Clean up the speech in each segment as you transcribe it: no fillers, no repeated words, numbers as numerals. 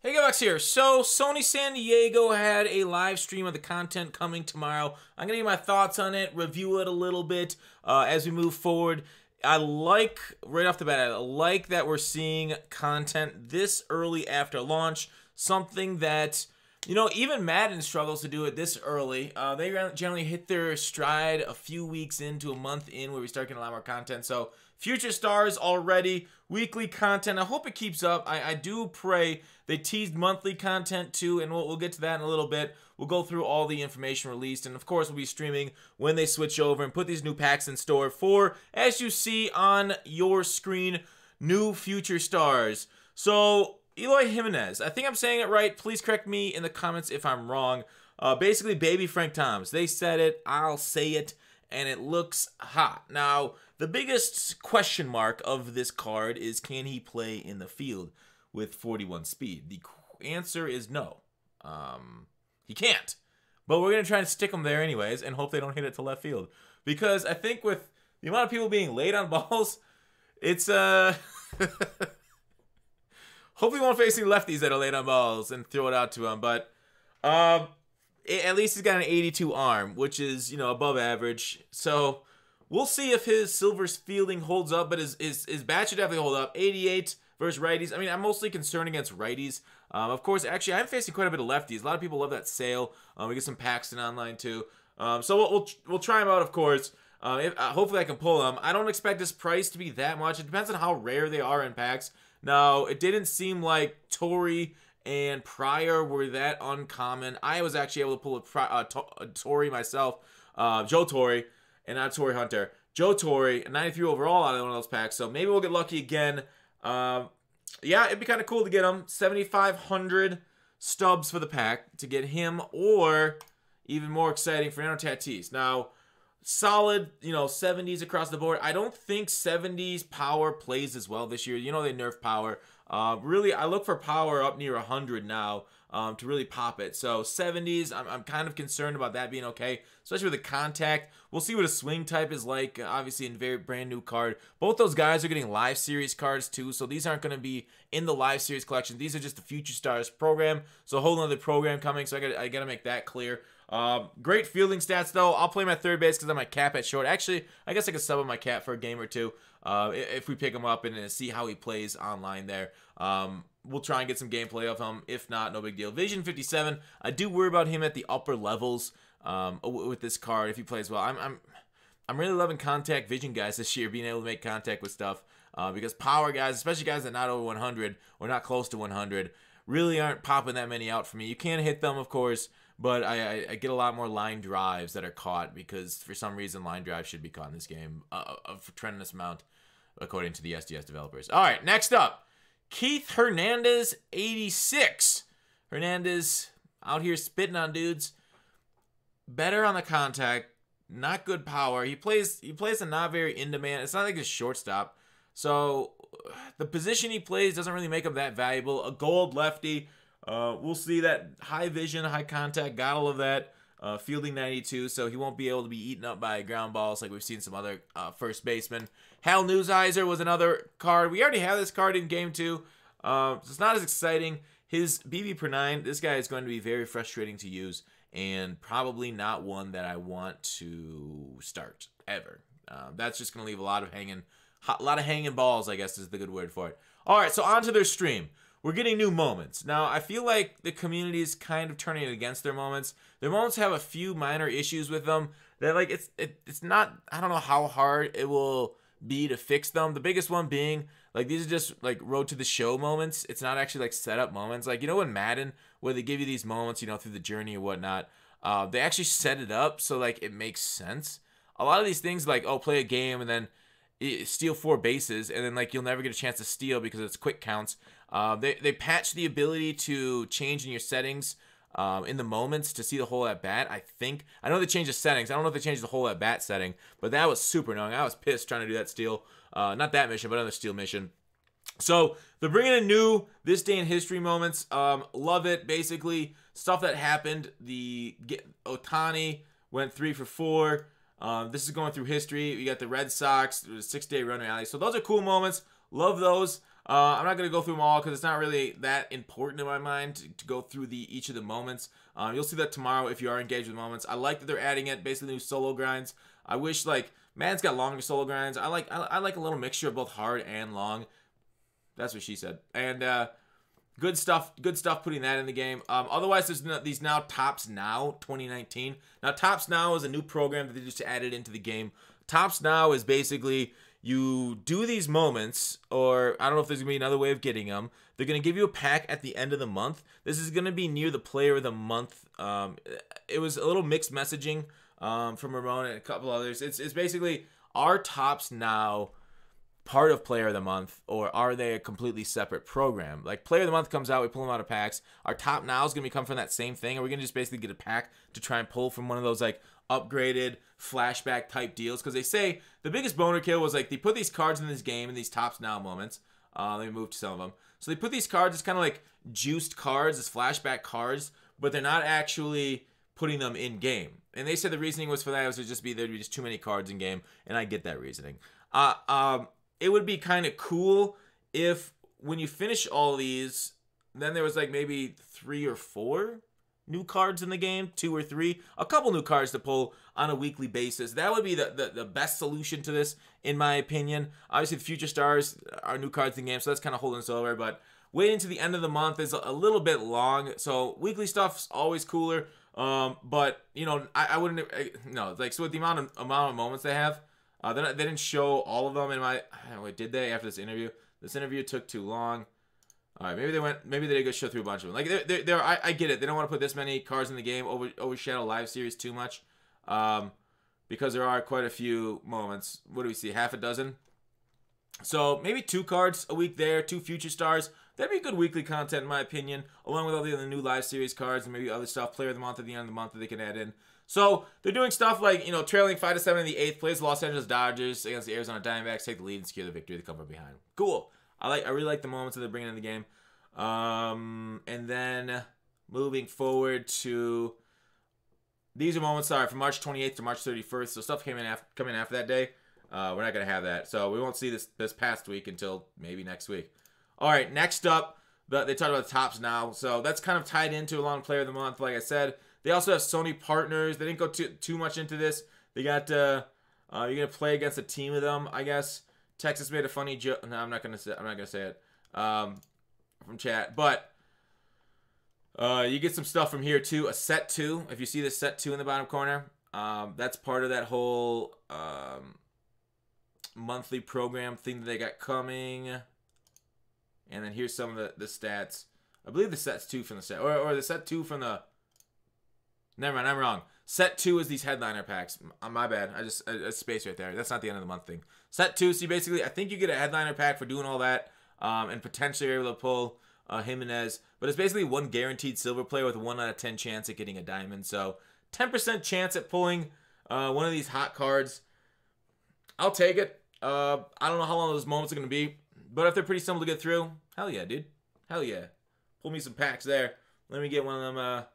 Hey guys, here. So, Sony San Diego had a live stream of the content coming tomorrow. I'm going to give my thoughts on it, review it a little bit as we move forward. I like, right off the bat, I like that we're seeing content this early after launch. Something that, you know, even Madden struggles to do it this early. They generally hit their stride a few weeks into a month in where we start getting a lot more content. So, future stars already, weekly content. I hope it keeps up. I do pray. They teased monthly content too, and we'll get to that in a little bit. We'll go through all the information released, and of course we'll be streaming when they switch over and put these new packs in store for, as you see on your screen, new future stars. So, Eloy Jimenez, I think I'm saying it right. Please correct me in the comments if I'm wrong. Basically, baby Frank Thomas. They said it, I'll say it, and it looks hot. Now, the biggest question mark of this card is, can he play in the field with 41 speed? The answer is no. He can't. But we're going to try to stick him there anyways and hope they don't hit it to left field. Because I think with the amount of people being late on balls, it's hopefully we won't face any lefties that are late on balls and throw it out to him. But at least he's got an 82 arm, which is, you know, above average. So we'll see if his Silver's fielding holds up, but his bat should definitely hold up. 88 versus righties. I mean, I'm mostly concerned against righties. Of course, actually, I'm facing quite a bit of lefties. A lot of people love that sale. We get some Paxton online too. So we'll try him out, of course. Hopefully I can pull him. I don't expect this price to be that much. It depends on how rare they are in packs. Now, it didn't seem like Torrey and Pryor were that uncommon. I was actually able to pull a Torrey myself. Joe Torre, and not Torrey Hunter. Joe Torre, 93 overall out of one of those packs. So maybe we'll get lucky again. Yeah, it'd be kind of cool to get him. 7,500 stubs for the pack to get him, or even more exciting, Fernando Tatis. Now, solid, you know, 70s across the board. I don't think 70s power plays as well this year. You know, they nerf power. Really, I look for power up near 100 now to really pop it. So 70s, I'm kind of concerned about that being okay, especially with the contact. We'll see what a swing type is like, obviously in very brand new card. Both those guys are getting live series cards too, so these aren't going to be in the live series collection. These are just the Future Stars program, so a whole other program coming, so I got to make that clear. Great fielding stats though. I'll play my third base because I'm my cap at short. Actually, I guess I could sub on my cap for a game or two if we pick him up and see how he plays online there. We'll try and get some gameplay of him. If not, no big deal. Vision 57. I do worry about him at the upper levels with this card if he plays well. I'm really loving contact vision guys this year, being able to make contact with stuff because power guys, especially guys that are not over 100 or not close to 100, really aren't popping that many out for me. You can hit them, of course, but I get a lot more line drives that are caught because for some reason line drives should be caught in this game a tremendous amount according to the SDS developers. All right, next up. Keith Hernandez, 86. Hernandez out here spitting on dudes. Better on the contact, not good power. He plays a not very in-demand. It's not like a shortstop. So the position he plays doesn't really make him that valuable. A gold lefty. We'll see that high vision, high contact, got all of that. Fielding 92, so he won't be able to be eaten up by ground balls like we've seen some other first basemen. Hal Newsizer was another card. We already have this card in game 2. So it's not as exciting. His BB per 9, this guy is going to be very frustrating to use and probably not one that I want to start ever. That's just going to leave a lot of hanging balls, I guess is the good word for it. All right, so on to their stream. We're getting new moments. Now, I feel like the community is kind of turning against their moments. Their moments have a few minor issues with them. That like it's not, I don't know how hard it will be to fix them. The biggest one being, like, these are just like road to the show moments. It's not actually like setup moments. Like, you know in Madden, where they give you these moments, you know, through the journey or whatnot, they actually set it up so like it makes sense. A lot of these things like, oh, play a game and then steal 4 bases, and then like you'll never get a chance to steal because it's quick counts. They patch the ability to change in your settings in the moments to see the whole at bat. I know they changed the settings. I don't know if they changed the whole at bat setting, but that was super annoying. I was pissed trying to do that steal. Not that mission, but another steal mission. So they're bringing in new this day in history moments. Love it. Basically stuff that happened. Ohtani went 3 for 4. This is going through history. We got the Red Sox, 6-day run rally. So those are cool moments. Love those. I'm not going to go through them all because it's not really that important in my mind to go through each of the moments. You'll see that tomorrow if you are engaged with moments. I like that they're adding it, basically new solo grinds. I wish, like, Madden's got longer solo grinds. I like a little mixture of both hard and long. That's what she said. And good stuff putting that in the game. Otherwise, there's these now Tops Now 2019. Now, Tops Now is a new program that they just added into the game. Tops Now is basically you do these moments, or I don't know if there's going to be another way of getting them. They're going to give you a pack at the end of the month. This is going to be near the player of the month. It was a little mixed messaging from Ramon and a couple others. It's basically, are Tops Now part of player of the month, or are they a completely separate program? Like, player of the month comes out, we pull them out of packs. Our Top Now is going to come from that same thing. Are we going to just basically get a pack to try and pull from one of those, like, upgraded flashback type deals? Because they say the biggest boner kill was, like, they put these cards in this game in these Tops Now moments. Let me move to some of them. So they put these cards as kind of like juiced cards, as flashback cards, but they're not actually putting them in game. And they said the reasoning was for that was there'd be just too many cards in game, and I get that reasoning. It would be kind of cool if when you finish all these, then there was like maybe 3 or 4 new cards in the game, 2 or 3, a couple new cards to pull on a weekly basis. That would be the best solution to this, in my opinion. Obviously, the Future Stars are new cards in the game, so that's kind of holding us over, but waiting to the end of the month is a little bit long, so weekly stuff's always cooler. But, you know, I wouldn't, no, like, so with the amount of moments they have, they didn't show all of them in my, wait, did they, after this interview? This interview took too long. All right, maybe they did go show through a bunch of them. Like, I get it. They don't want to put this many cards in the game, overshadow live series too much, because there are quite a few moments. What do we see? Half a dozen. So maybe 2 cards a week there, 2 Future Stars. That'd be good weekly content, in my opinion, along with all the other new live series cards and maybe other stuff, player of the month at the end of the month that they can add in. So they're doing stuff like, you know, trailing 5-7 in the 8th, plays the Los Angeles Dodgers against the Arizona Diamondbacks, take the lead and secure the victory. They come from behind. Cool. I really like the moments that they're bringing in the game. And then moving forward to, these are moments, sorry, from March 28th to March 31st. So stuff coming after that day. We're not going to have that. So we won't see this past week until maybe next week. All right, next up, they talked about the Tops Now. So that's kind of tied into along Player of the Month, like I said. They also have Sony partners. They didn't go too much into this. They got, you're going to play against a team of them, I guess. Texas made a funny joke. No, I'm not going to say it from chat. But you get some stuff from here, too. A set 2. If you see the set 2 in the bottom corner, that's part of that whole monthly program thing that they got coming. And then here's some of the stats. I believe the set's 2 from the set. Or the set 2 from the... Never mind, I'm wrong. Set 2 is these headliner packs. My bad. I space right there. That's not the end of the month thing. Set 2, see, basically, I think you get a headliner pack for doing all that. And potentially you're able to pull Jimenez. But it's basically 1 guaranteed silver player with a 1 out of 10 chance at getting a diamond. So 10% chance at pulling one of these hot cards. I'll take it. I don't know how long those moments are going to be. But if they're pretty simple to get through, hell yeah, dude. Hell yeah. Pull me some packs there. Let me get one of them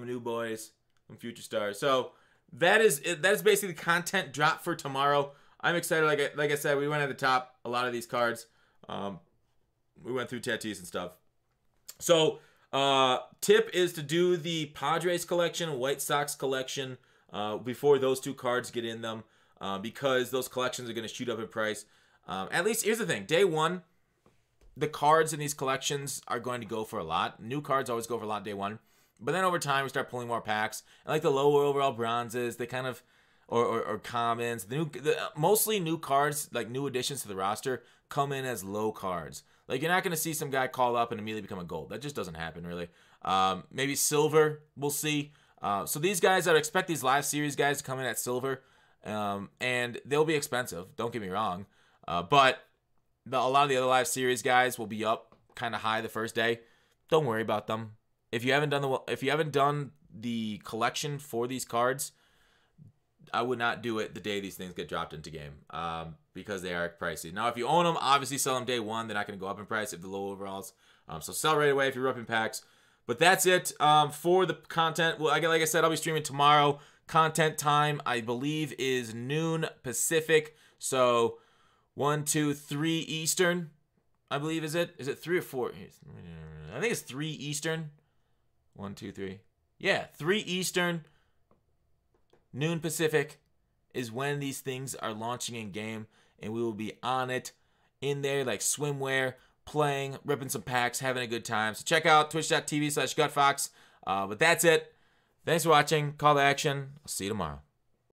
new boys from Future Stars. So that is basically the content drop for tomorrow. I'm excited. Like I said, we went at the top a lot of these cards. We went through Tatis and stuff. So tip is to do the Padres collection, White Sox collection before those 2 cards get in them, because those collections are going to shoot up in price. At least, here's the thing. Day 1, the cards in these collections are going to go for a lot. New cards always go for a lot day 1. But then over time, we start pulling more packs. And like the lower overall bronzes, they kind of, or commons, mostly new cards, like new additions to the roster, come in as low cards. Like, you're not going to see some guy call up and immediately become a gold. That just doesn't happen, really. Maybe silver, we'll see. So these guys, I expect these live series guys to come in at silver. And they'll be expensive, don't get me wrong. But a lot of the other live series guys will be up kind of high the first day. Don't worry about them. If you haven't done the collection for these cards, I would not do it the day these things get dropped into game, because they are pricey. Now, if you own them, obviously sell them day 1. They're not going to go up in price if the low overalls. So sell right away if you're up in packs. But that's it for the content. Well, like I said, I'll be streaming tomorrow. Content time, I believe, is noon Pacific. So 1, 2, 3 Eastern. I believe, is it? Is it 3 or 4? I think it's 3 Eastern. 1, 2, 3. Yeah, 3 Eastern, noon Pacific is when these things are launching in game, and we will be on it, in there like swimwear, playing, ripping some packs, having a good time. So check out twitch.tv/gutfox. But that's it. Thanks for watching. Call to action. I'll see you tomorrow.